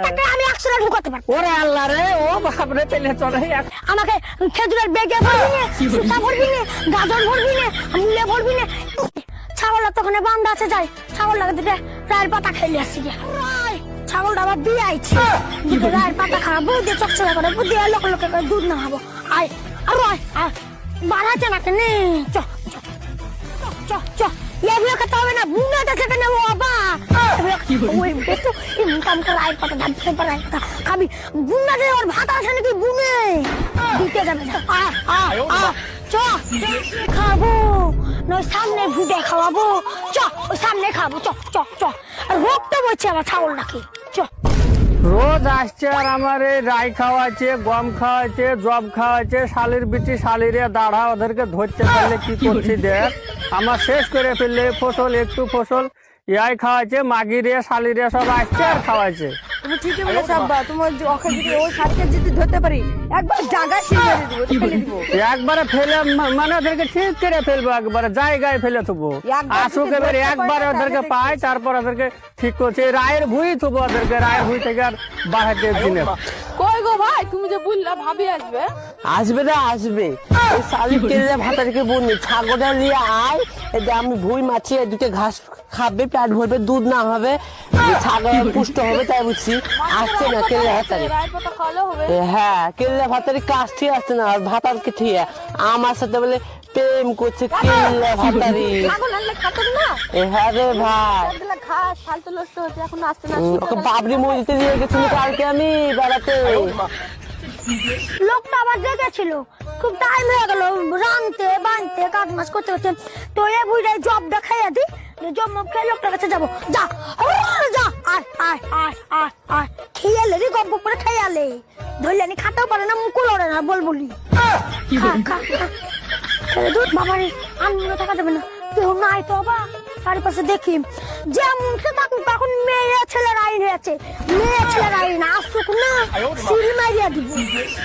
টাকা আমি 100 টাকা ঢুকাতে পারবো। ওরে আল্লাহ রে, ও বাপ রে, পেলে চলে আমাকে খেজুরের বেগে ভরবি না, সুতা ভরবি না, গাজর ভরবি না, মূলে ভরবি না। ছাগলটা তো ওখানে বান্ধা আছে, যাই ছাগলটাকে দুটো রায়ের পাতা খেলে আসছি গিয়া। ছাগলটা আবার বিয়ে আইছে, দুটো রায়ের পাতা খাবো, দিয়ে চকচকা করে দিয়ে লোক লোকে করে দুধ না খাবো। আয় আরো আয়, আয় বাড়াচ্ছে না কেন, চ চ চ চ, এগুলো খেতে হবে না, বুনাটা খেতে নেবো বাবা। ওই একটু ইনকাম করে রায়ের পাতা ধান খেতে পারে, খাবি বুনাতে ওর ভাত আসে নাকি বুনে দিতে যাবে। চ খাবো, নয় সামনে ভুটে খাওয়াবো, চ ওই সামনে খাবো, চ চ চ। আর রোগটা বলছে আমার ছাগল নাকি, চ। রোজ আসছে আর আমার এই রাই খাওয়াচ্ছে, গম খাওয়াচ্ছে, জব খাওয়াচ্ছে, শালির বিটি শালিরে দাঁড়া, ওদেরকে ধরতে পারলে কি করছি দেখ। আমার শেষ করে ফেললে ফসল, একটু ফসল ইয়াই খাওয়াচ্ছে, মাগিরে শালিরে সব আসছে আর খাওয়াচ্ছে। তুমি ঠিকই বলেছো আব্বা, তোমার ওকে যদি ওই সারকে যদি ধরতে পারি একবার জায়গা শিখে দিব, ফেলে দিব। একবারে ফেলে মানে ওদেরকে ঠিক করে ফেলবো, একবারে জায়গায় ফেলে থুবো। আসুক এবার একবারে ওদেরকে পাই, তারপর ওদেরকে ঠিক করছে। রায়ের ভুই থুবো ওদেরকে, রায়ের ভুই থেকে আর বাড়াতে দিনে। কই গো ভাই, তুমি যে বললা ভাবি আসবে? আসবে না, আসবে। এই শালি কেলে ভাতারিকে বলনি, ছাগলটা নিয়ে আয়, এটা আমি ভুই মাছিয়ে দুটো ঘাস খাবে, পেট ভরবে, দুধ না হবে, ছাগল পুষ্ট হবে, তাই বুঝছি। আসছে না কেলে ভাতারি। রায়ের পাতা খাওয়ালে হবে? হ্যাঁ, কেলে ভাতারি কাজ ঠিক আসছে না, আর ভাতারকে ঠিক আমার সাথে বলে প্রেম করছে কেলে ভাতারি। ছাগল আনলে খাতো না? হ্যাঁ রে ভাই, একবেলা ঘাস ফালতু নষ্ট হচ্ছে, এখন আসতে না। ওকে বাবরি মসজিদে দিয়ে গেছিল কালকে আমি বেড়াতে। লোকটা আবার দেখেছিল, খুব টাইম হয়ে গেল রানতে বানতে, কাজ মাছ করতে করতে। তো এ বুঝাই জব দেখাইয়া দি, জব মব খেয়ে লোকটার কাছে যাবো। যা যা, আয় আয় আয় আয় আয়, খেয়ালে রে, গপ গপ করে খেয়ালে ধরলে নি, খাতেও পারে না, মুকুল ওড়ে না, বল বলি। দুধ বাবারে, আমি থাকা যাবে না, কেউ নাই তো বাবা। চারিপাশে দেখি যেমন সে থাকুক, তখন মেয়ে ছেলের আইন হয়েছে, মেয়ে ছেলের আইন আসুক না, সিল মারিয়া দিব।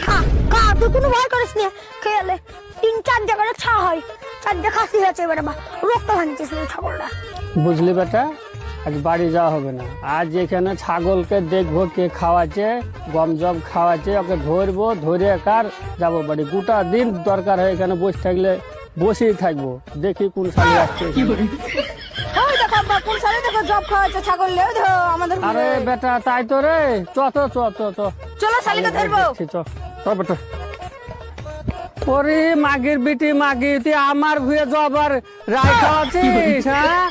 খা খা, তুই কোনো ভয় করিস না, খেয়ালে 3-4 জায়গায় ছা হয়, 4 খাসি হয়েছে এবারে, বা রক্ত ভাঙছিস ছাগলটা। বুঝলি বেটা, আজ বাড়ি যাওয়া হবে না। আজ এখানে ছাগলকে দেখবো কে খাওয়াচ্ছে, গম জব খাওয়াচ্ছে, ওকে ধরবো, ধরে কার যাবো বাড়ি। গোটা দিন দরকার হয় এখানে বসে থাকলে বসেই থাকবো, দেখি কোন সালে আসছে। ওই দেখো আব্বা, কোন সালে দেখো জব খাওয়াচ্ছে ছাগল, লেও দেখো আমাদের। আরে বেটা, তাই তো রে, চ চ চ চ চ, চলো শালিকে ধরবো। চ চ বেটা। ওরে মাগির বিটি মাগি, তুই আমার ভুয়ে জব আর রায় খাওয়াচ্ছিস, হ্যাঁ?